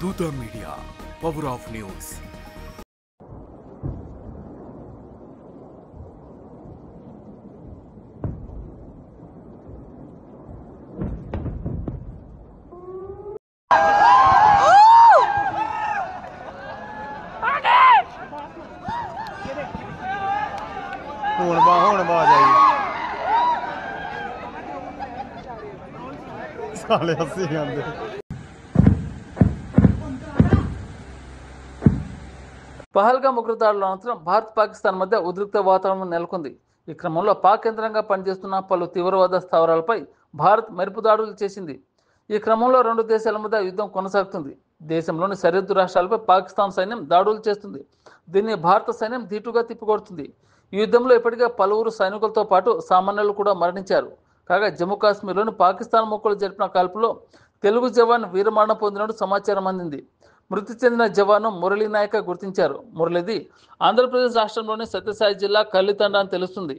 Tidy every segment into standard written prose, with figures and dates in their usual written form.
Dutta Media, Power of News. ਹੁਣ ਬਾਜ ਆਈ साले हसी आंदे పహల్గామ్ ఉగ్రదాడుల అనంతరం భారత్ పాకిస్తాన్ మధ్య ఉద్రిక్త వాతావరణం నెలకొంది. ఈ క్రమంలో పాక్ కేంద్రంగా పనిచేస్తున్న పలు తీవ్రవాద స్థావరాలపై భారత్ మెరుపు దాడులు చేసింది. ఈ క్రమంలో రెండు దేశాల మధ్య యుద్ధం కొనసాగుతుంది. దేశంలోని సరిహద్దు రాష్ట్రాలపై పాకిస్తాన్ సైన్యం దాడులు చేస్తుంది. దీన్ని భారత సైన్యం ధీటుగా తిప్పికొడుతుంది. ఈ యుద్ధంలో ఇప్పటికే పలువురు సైనికులతో పాటు సామాన్యులు కూడా మరణించారు. కాగా జమ్మూ కాశ్మీర్లోని పాకిస్తాన్ ముక్కలు జరిపిన కాల్పులో తెలుగు జవాన్ వీరమరణం పొందినట్టు సమాచారం అందింది. మృతి చెందిన జవాను మురళీ నాయక్ గుర్తించారు. మురళిది ఆంధ్రప్రదేశ్ రాష్ట్రంలోని సత్యసాయి జిల్లా కల్లితండ అని తెలుస్తుంది.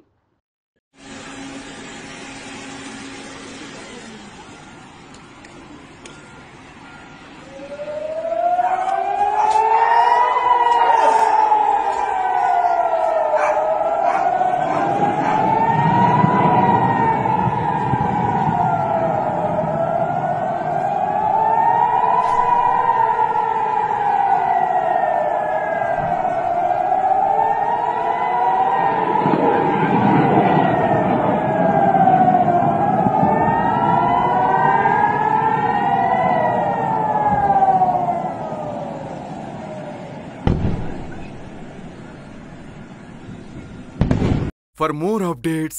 For more updates,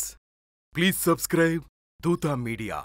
please subscribe Dutta Media.